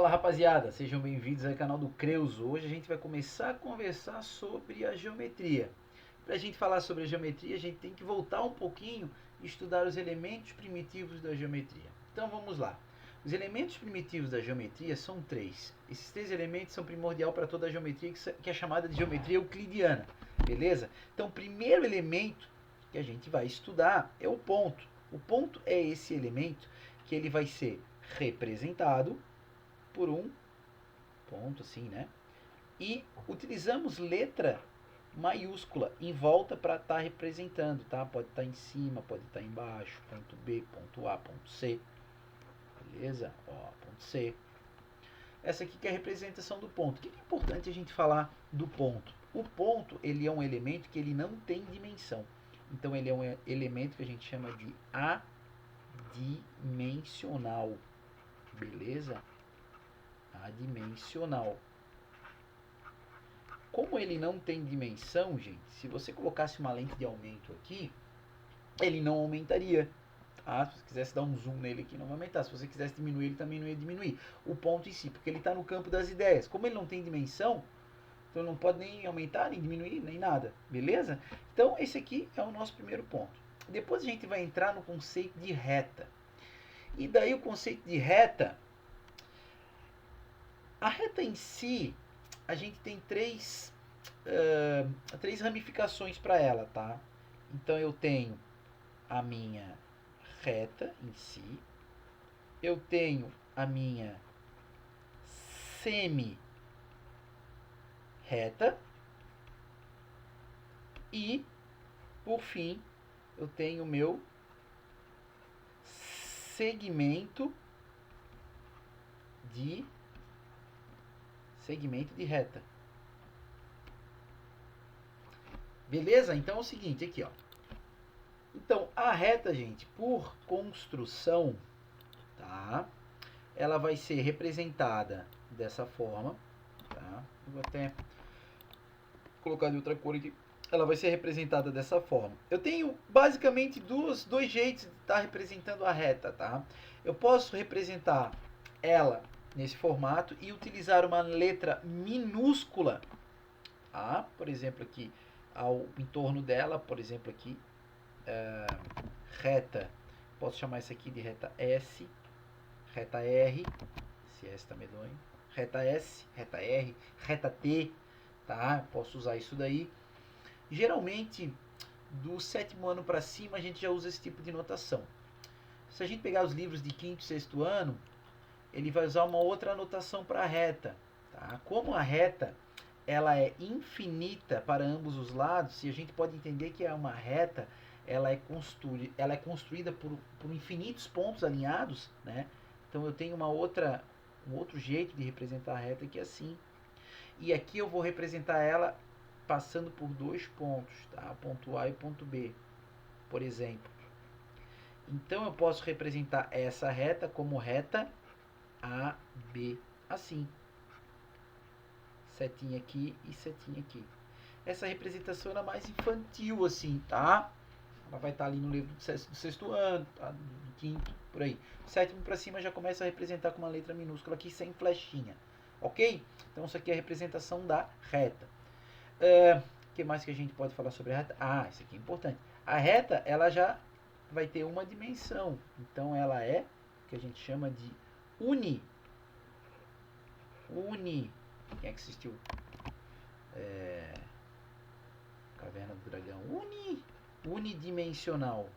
Fala rapaziada, sejam bem-vindos ao canal do Creuso. Hoje a gente vai começar a conversar sobre a geometria. Para a gente falar sobre a geometria, a gente tem que voltar um pouquinho e estudar os elementos primitivos da geometria. Então vamos lá. Os elementos primitivos da geometria são três. Esses três elementos são primordial para toda a geometria, que é chamada de geometria euclidiana. Beleza? Então o primeiro elemento que a gente vai estudar é o ponto. O ponto é esse elemento que ele vai ser representado por um ponto assim, né? E utilizamos letra maiúscula em volta para estar representando, tá? Pode estar em cima, pode estar embaixo, ponto B, ponto A, ponto C. Beleza? Ó, ponto C. Essa aqui que é a representação do ponto. O que é importante a gente falar do ponto? O ponto, ele é um elemento que ele não tem dimensão. Então ele é um elemento que a gente chama de adimensional. Beleza? Adimensional. Como ele não tem dimensão, gente, se você colocasse uma lente de aumento aqui, ele não aumentaria. Tá? Se você quisesse dar um zoom nele aqui, não vai aumentar. Se você quisesse diminuir, ele também não ia diminuir. O ponto em si, porque ele está no campo das ideias. Como ele não tem dimensão, então ele não pode nem aumentar, nem diminuir, nem nada. Beleza? Então, esse aqui é o nosso primeiro ponto. Depois a gente vai entrar no conceito de reta. E daí o conceito de reta... A reta em si, a gente tem três ramificações para ela, tá? Então eu tenho a minha reta em si, eu tenho a minha semi-reta e, por fim, eu tenho o meu segmento de reta. Beleza? Então é o seguinte, aqui ó. Então a reta, gente, por construção, tá? Ela vai ser representada dessa forma, tá? Vou até colocar de outra cor aqui. Ela vai ser representada dessa forma. Eu tenho basicamente dois jeitos de estar representando a reta, tá? Eu posso representar ela nesse formato e utilizar uma letra minúscula, tá? Por exemplo aqui, ao entorno dela, por exemplo aqui, reta, posso chamar isso aqui de reta S, reta R, se S tá medonho, reta S, reta R, reta T, tá? Posso usar isso daí. Geralmente, do sétimo ano para cima, a gente já usa esse tipo de notação. Se a gente pegar os livros de quinto e sexto ano, ele vai usar uma outra notação para a reta, tá? Como a reta ela é infinita para ambos os lados, e a gente pode entender que é uma reta, ela é construída por infinitos pontos alinhados, né? Então eu tenho um outro jeito de representar a reta que é assim. E aqui eu vou representar ela passando por dois pontos, tá? Ponto A e ponto B, por exemplo. Então eu posso representar essa reta como reta AB, assim. Setinha aqui e setinha aqui. Essa representação é mais infantil, assim, tá? Ela vai estar ali no livro do sexto ano, tá? Do quinto, por aí. Sétimo para cima já começa a representar com uma letra minúscula aqui, sem flechinha. Ok? Então isso aqui é a representação da reta. O que mais que a gente pode falar sobre a reta? Ah, isso aqui é importante. A reta, ela já vai ter uma dimensão. Então ela é o que a gente chama de quem é que assistiu? Caverna do Dragão. Unidimensional.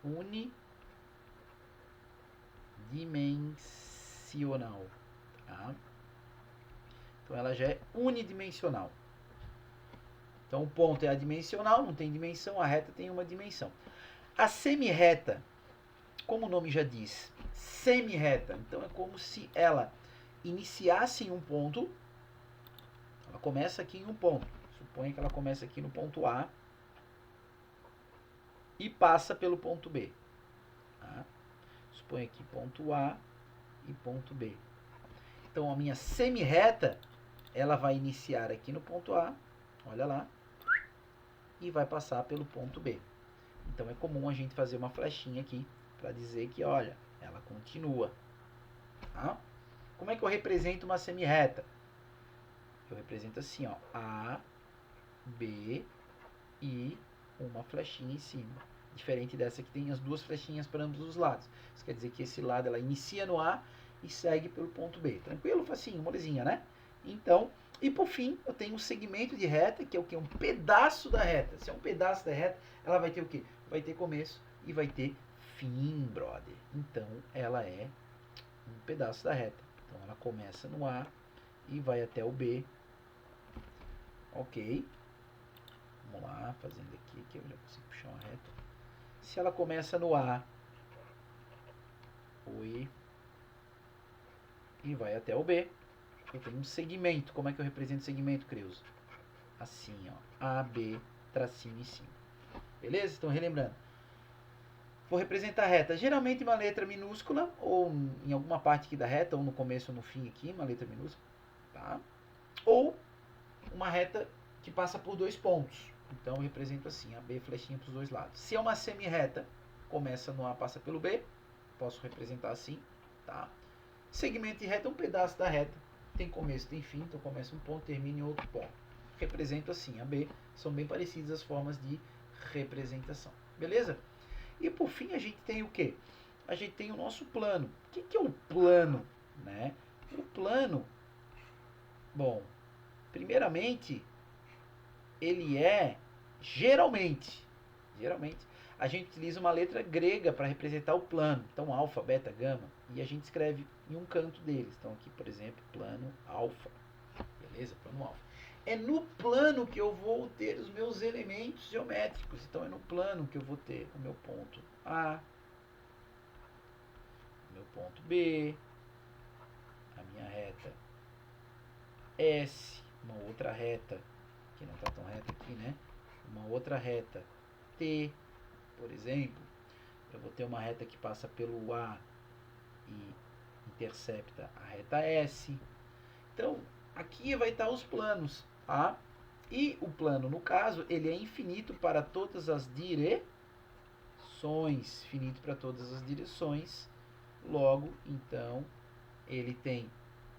Unidimensional. Tá? Então ela já é unidimensional. Então o ponto é adimensional, não tem dimensão, a reta tem uma dimensão. A semi-reta, como o nome já diz, semi-reta. Então é como se ela iniciasse em um ponto. Ela começa aqui em um ponto. Suponha que ela começa aqui no ponto A e passa pelo ponto B. Tá? Suponha aqui ponto A e ponto B. Então a minha semi-reta, ela vai iniciar aqui no ponto A, olha lá, e vai passar pelo ponto B. Então é comum a gente fazer uma flechinha aqui para dizer que, olha, ela continua. Tá? Como é que eu represento uma semi-reta? Eu represento assim, ó, A, B e uma flechinha em cima. Diferente dessa que tem as duas flechinhas para ambos os lados. Isso quer dizer que esse lado ela inicia no A e segue pelo ponto B. Tranquilo? Facinho, molezinha, né? Então, e por fim, eu tenho um segmento de reta, que é o que? Um pedaço da reta. Se é um pedaço da reta, ela vai ter o quê? Vai ter começo e vai ter fim, brother. Então, ela é um pedaço da reta. Então, ela começa no A e vai até o B. Ok? Vamos lá, fazendo aqui, que eu já consigo puxar uma reta. Se ela começa no A, oi, e vai até o B, eu tenho um segmento. Como é que eu represento o segmento, Creuso? Assim, ó, A, B, tracinho em cima. Beleza? Então, relembrando. Vou representar a reta, geralmente uma letra minúscula, ou em alguma parte aqui da reta, ou no começo ou no fim aqui, uma letra minúscula, tá? Ou uma reta que passa por dois pontos. Então, eu represento assim, a B, flechinha para os dois lados. Se é uma semi-reta, começa no A, passa pelo B, posso representar assim, tá? Segmento de reta é um pedaço da reta, tem começo, tem fim, então começa um ponto, termina em outro ponto. Represento assim, a B, são bem parecidas as formas de representação, beleza? E por fim a gente tem o que? A gente tem o nosso plano. O que é o plano? Né? O plano, bom, primeiramente, ele é, geralmente, a gente utiliza uma letra grega para representar o plano. Então, alfa, beta, gama. E a gente escreve em um canto deles. Então, aqui, por exemplo, plano alfa. Beleza? Plano alfa. É no plano que eu vou ter os meus elementos geométricos. Então, é no plano que eu vou ter o meu ponto A, o meu ponto B, a minha reta S, uma outra reta, que não está tão reta aqui, né? Uma outra reta T, por exemplo. Eu vou ter uma reta que passa pelo A e intercepta a reta S. Então, aqui vai estar os planos, tá? E o plano, no caso, ele é infinito para todas as direções. Finito para todas as direções. Logo, então, ele tem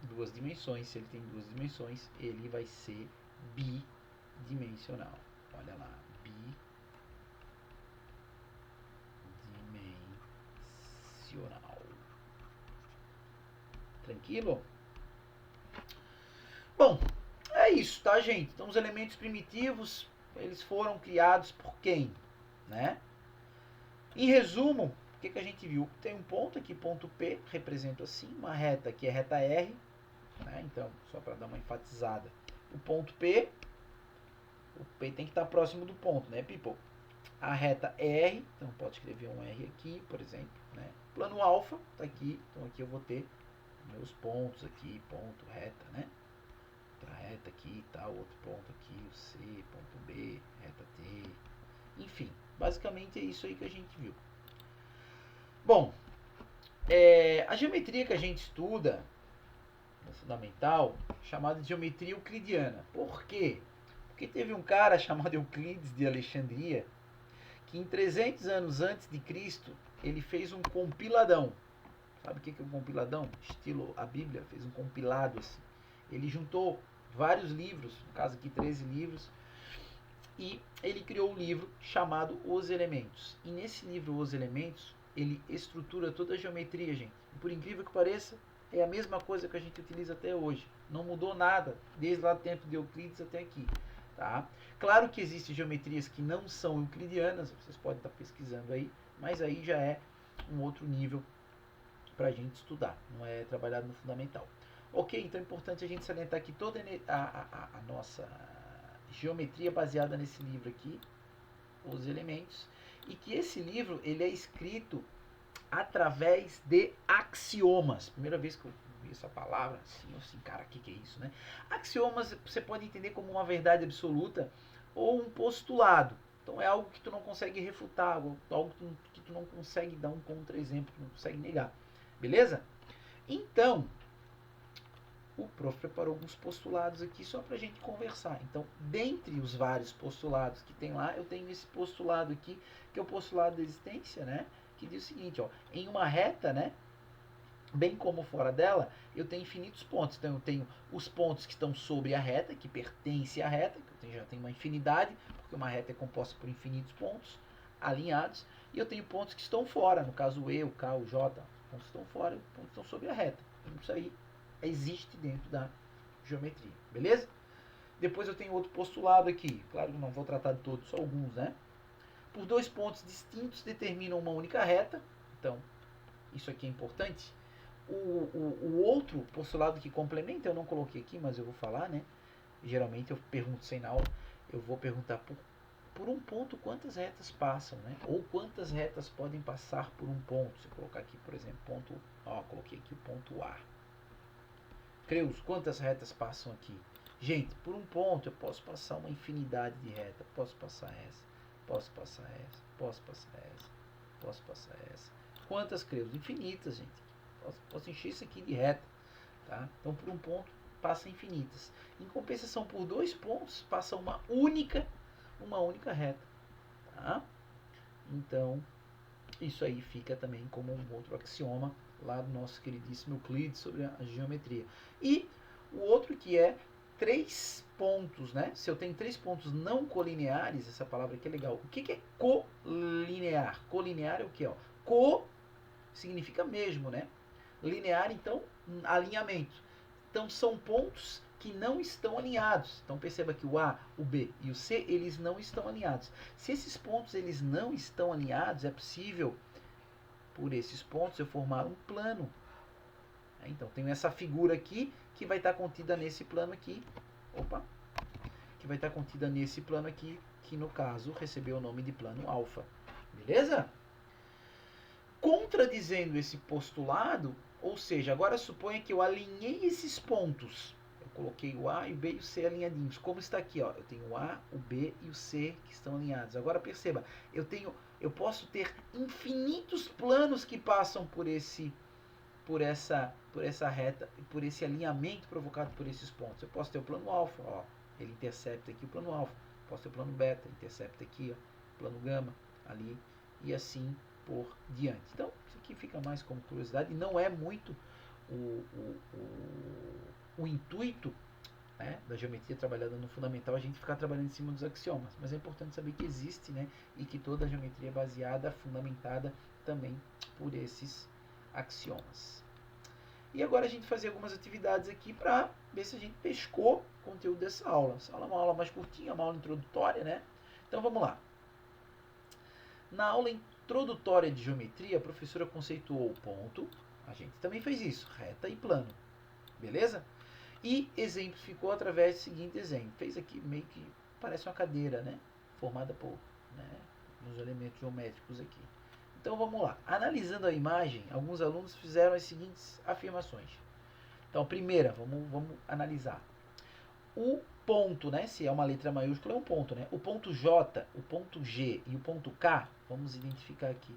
duas dimensões. Se ele tem duas dimensões, ele vai ser bidimensional. Olha lá, bidimensional. Tranquilo? Bom, é isso, tá, gente? Então, os elementos primitivos, eles foram criados por quem? Né? Em resumo, o que a gente viu? Tem um ponto aqui, ponto P, represento assim, uma reta que é reta R, né? Então, só para dar uma enfatizada. O ponto P, o P tem que estar próximo do ponto, né, people? A reta R, então pode escrever um R aqui, por exemplo, né? Plano alfa, tá aqui, então aqui eu vou ter meus pontos aqui, ponto, reta, né? Outra reta aqui, tal, outro ponto aqui, o C, ponto B, reta T, enfim, basicamente é isso aí que a gente viu. Bom, a geometria que a gente estuda no fundamental, chamada de geometria euclidiana. Por quê? Porque teve um cara chamado Euclides de Alexandria, que em 300 anos antes de Cristo, ele fez um compiladão. Sabe o que é um compiladão? Estilo a Bíblia, fez um compilado assim. Ele juntou vários livros, no caso aqui 13 livros, e ele criou um livro chamado Os Elementos. E nesse livro Os Elementos, ele estrutura toda a geometria, gente. E por incrível que pareça, é a mesma coisa que a gente utiliza até hoje. Não mudou nada, desde lá do tempo de Euclides até aqui. Tá? Claro que existem geometrias que não são euclidianas, vocês podem estar pesquisando aí, mas aí já é um outro nível para a gente estudar, não é trabalhado no fundamental. Ok, então é importante a gente salientar aqui toda a nossa geometria baseada nesse livro aqui, Os Elementos, e que esse livro ele é escrito através de axiomas. Primeira vez que eu vi essa palavra, assim, cara, o que é isso, né? Axiomas você pode entender como uma verdade absoluta ou um postulado. Então é algo que tu não consegue refutar, algo que tu não consegue dar um contra-exemplo, que não consegue negar. Beleza? Então, o prof preparou alguns postulados aqui só para a gente conversar. Então, dentre os vários postulados que tem lá, eu tenho esse postulado aqui, que é o postulado da existência, né? Que diz o seguinte, ó, em uma reta, né? bem como fora dela, eu tenho infinitos pontos. Então eu tenho os pontos que estão sobre a reta, que pertencem à reta, que eu já tenho uma infinidade, porque uma reta é composta por infinitos pontos alinhados, e eu tenho pontos que estão fora, no caso o E, o K, o J, pontos que estão fora, pontos que estão sobre a reta. Então, isso aí existe dentro da geometria, beleza? Depois eu tenho outro postulado aqui, claro que não vou tratar de todos, só alguns, né? Por dois pontos distintos determinam uma única reta, então isso aqui é importante. O outro postulado que complementa, eu não coloquei aqui, mas eu vou falar, né? Geralmente eu pergunto sem na aula, eu vou perguntar por um ponto quantas retas passam, né? Ou quantas retas podem passar por um ponto. Se eu colocar aqui, por exemplo, ponto, ó, coloquei aqui o ponto A. Creus, quantas retas passam aqui? Gente, por um ponto eu posso passar uma infinidade de retas. Posso passar essa, posso passar essa, posso passar essa, posso passar essa. Quantas, Creus? Infinitas, gente. Posso encher isso aqui de reta. Tá? Então, por um ponto, passa infinitas. Em compensação, por dois pontos, passa uma única reta. Tá? Então, isso aí fica também como um outro axioma lá do nosso queridíssimo Euclides sobre a geometria. E o outro que é três pontos, né? Se eu tenho três pontos não colineares, essa palavra aqui é legal. O que é colinear? Colinear é o que? Co significa mesmo, né? Linear, então, alinhamento. Então, são pontos que não estão alinhados. Então, perceba que o A, o B e o C, eles não estão alinhados. Se esses pontos eles não estão alinhados, é possível, por esses pontos, eu formar um plano. Então, tenho essa figura aqui, que vai estar contida nesse plano aqui. Opa! Que vai estar contida nesse plano aqui, que no caso recebeu o nome de plano alfa. Beleza? Contradizendo esse postulado, ou seja, agora suponha que eu alinhei esses pontos. Eu coloquei o A, o B e o C alinhadinhos. Como está aqui, ó, eu tenho o A, o B e o C que estão alinhados. Agora perceba, eu posso ter infinitos planos que passam por essa reta, por esse alinhamento provocado por esses pontos. Eu posso ter o plano alfa, ó, ele intercepta aqui o plano alfa. Posso ter o plano beta, intercepta aqui, ó, plano gama ali e assim por diante. Então, isso aqui fica mais como curiosidade, não é muito o intuito, né, da geometria trabalhada no fundamental, a gente ficar trabalhando em cima dos axiomas, mas é importante saber que existe, né, e que toda a geometria é baseada, fundamentada também por esses axiomas. E agora a gente fazer algumas atividades aqui para ver se a gente pescou o conteúdo dessa aula. Essa aula é uma aula mais curtinha, uma aula introdutória, né? Então vamos lá. Na aula introdutória de geometria, a professora conceituou o ponto, a gente também fez isso, reta e plano, beleza? E exemplificou através do seguinte exemplo. Fez aqui meio que parece uma cadeira, né? Formada por, né, uns elementos geométricos aqui. Então vamos lá. Analisando a imagem, alguns alunos fizeram as seguintes afirmações. Então, primeira, vamos analisar. O ponto, né? Se é uma letra maiúscula, é um ponto, né? O ponto J, o ponto G e o ponto K, vamos identificar aqui.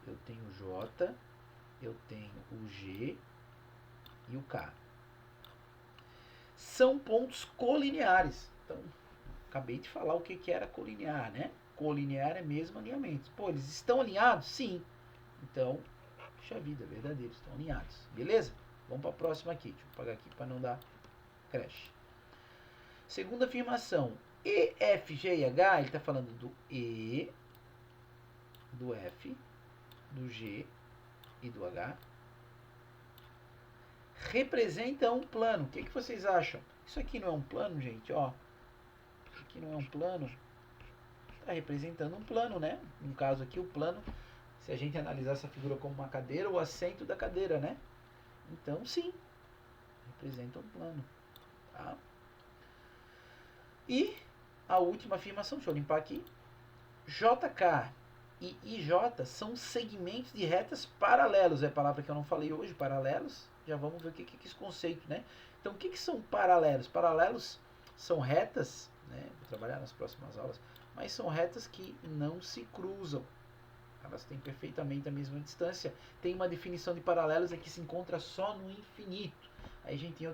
Eu tenho o J, eu tenho o G e o K. São pontos colineares. Então, acabei de falar o que era colinear, né? Colinear é mesmo alinhamento. Pô, eles estão alinhados? Sim. Então, puxa vida, verdadeiro, estão alinhados. Beleza? Vamos para a próxima aqui. Deixa eu apagar aqui para não dar crash. Segunda afirmação. E, F, G e H, ele está falando do E, do F, do G e do H. Representa um plano. O que vocês acham? Isso aqui não é um plano, gente? Ó, isso aqui não é um plano. Está representando um plano, né? No caso aqui, o plano, se a gente analisar essa figura como uma cadeira, o assento da cadeira, né? Então, sim, representa um plano. Tá? E a última afirmação, deixa eu limpar aqui. JK e IJ são segmentos de retas paralelos. É a palavra que eu não falei hoje, paralelos. Já vamos ver o que é esse conceito, né? Então, o que são paralelos? Paralelos são retas, né? Vou trabalhar nas próximas aulas, mas são retas que não se cruzam. Elas têm perfeitamente a mesma distância. Tem uma definição de paralelos que se encontra só no infinito. Aí a gente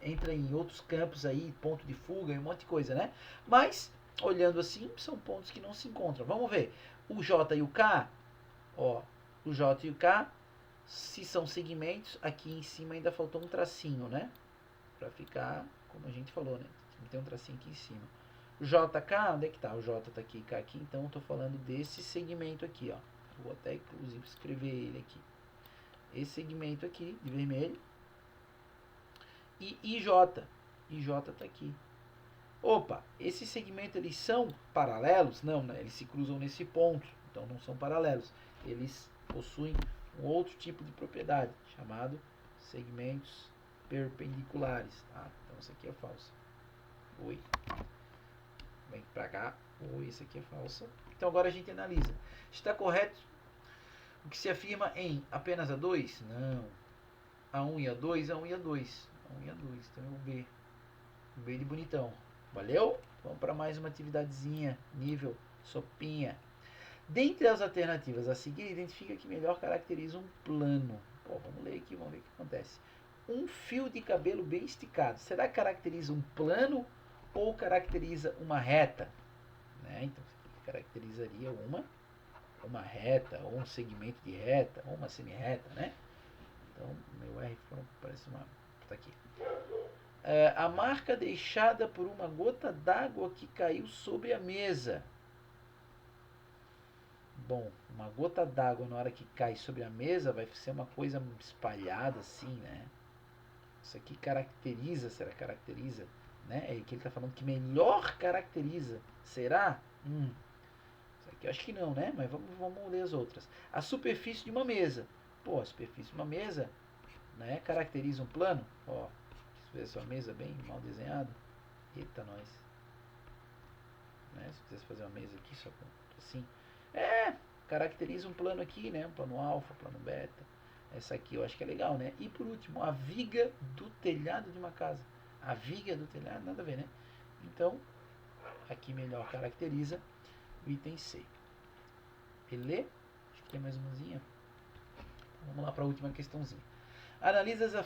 entra em outros campos aí, ponto de fuga e um monte de coisa, né? Mas, olhando assim, são pontos que não se encontram. Vamos ver. O J e o K, ó, o J e o K Se são segmentos, aqui em cima ainda faltou um tracinho, né? Para ficar, como a gente falou, né? Tem um tracinho aqui em cima. JK, onde é que tá? O J tá aqui, K aqui, então eu tô falando desse segmento aqui, ó. Vou até inclusive escrever ele aqui. Esse segmento aqui, de vermelho. E IJ. IJ tá aqui. Opa, esses segmentos eles são paralelos? Não, né? Eles se cruzam nesse ponto, então não são paralelos. Eles possuem um outro tipo de propriedade, chamado segmentos perpendiculares. Tá? Então isso aqui é falso. Oi. Vem pra cá. Oi, isso aqui é falso. Então agora a gente analisa. Está correto o que se afirma em apenas A2? Não. A1 e A2, A1 e A2. A1 e A2, então é o B. O B de bonitão. Valeu? Vamos para mais uma atividadezinha, nível sopinha. Dentre as alternativas a seguir, identifica que melhor caracteriza um plano. Pô, vamos ler aqui, vamos ver o que acontece. Um fio de cabelo bem esticado. Será que caracteriza um plano ou caracteriza uma reta? Né? Então, caracterizaria uma reta, ou um segmento de reta, ou uma semi-reta, né? Então, meu R parece uma... Tá aqui. A marca deixada por uma gota d'água que caiu sobre a mesa. Bom, uma gota d'água na hora que cai sobre a mesa vai ser uma coisa espalhada assim, né? Isso aqui caracteriza, será que caracteriza? Né? É que ele está falando que melhor caracteriza. Será? Isso aqui eu acho que não, né? Mas vamos ler as outras. A superfície de uma mesa. Pô, a superfície de uma mesa, né? Caracteriza um plano. Ó, se fizesse uma mesa bem mal desenhada. Eita, nós. Né? Se quisesse fazer uma mesa aqui só com assim. Caracteriza um plano aqui, né? Um plano alfa, plano beta. Essa aqui eu acho que é legal, né? E por último, a viga do telhado de uma casa. A viga do telhado, nada a ver, né? Então, aqui melhor caracteriza o item C. Beleza? Acho que tem mais umazinha. Vamos lá para a última questãozinha. Analisa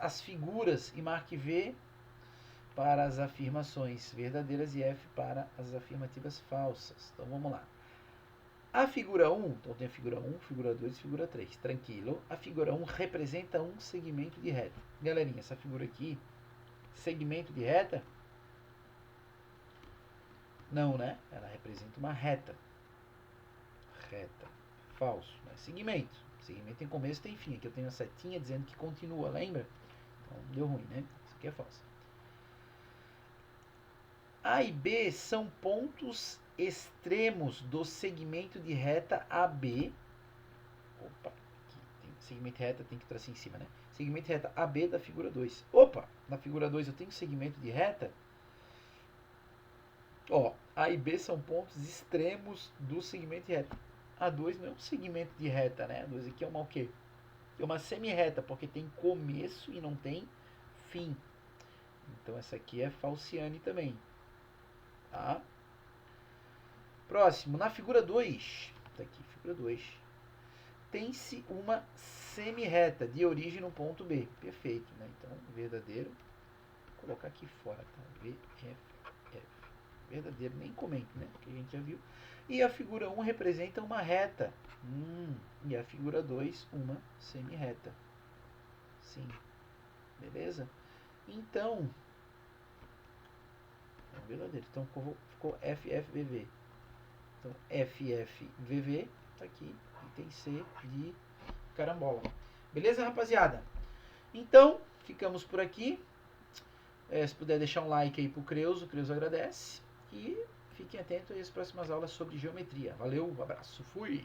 as figuras e marque V para as afirmações verdadeiras e F para as afirmativas falsas. Então vamos lá. A figura 1, então tem a figura 1, figura 2 e figura 3. Tranquilo. A figura 1 representa um segmento de reta. Galerinha, essa figura aqui, segmento de reta? Não, né? Ela representa uma reta. Reta. Falso. Não é segmento. Segmento tem começo e tem fim. Aqui eu tenho a setinha dizendo que continua, lembra? Então deu ruim, né? Isso aqui é falso. A e B são pontos extremos do segmento de reta AB. Opa, aqui tem segmento de reta, tem que traçar em cima, né? Segmento de reta AB da figura 2. Opa, na figura 2 eu tenho segmento de reta. Ó, A e B são pontos extremos do segmento de reta. A2 não é um segmento de reta, né? A2 aqui é uma o quê? É uma semi-reta, porque tem começo e não tem fim. Então essa aqui é falciane também. Tá? Próximo, na figura 2, tá aqui, figura 2, tem-se uma semi-reta de origem no ponto B. Perfeito, né? Então, verdadeiro. Vou colocar aqui fora, tá? V, F, F. Verdadeiro, nem comento, né? Que a gente já viu. E a figura 1 representa uma reta. E a figura 2, uma semi-reta. Sim. Beleza? Então, é verdadeiro. Então, ficou FFVV. Então, FFVV, tá aqui, item C de carambola. Beleza, rapaziada? Então, ficamos por aqui. Se puder deixar um like aí pro Creuso, o Creuso agradece. E fiquem atentos às próximas aulas sobre geometria. Valeu, um abraço, fui!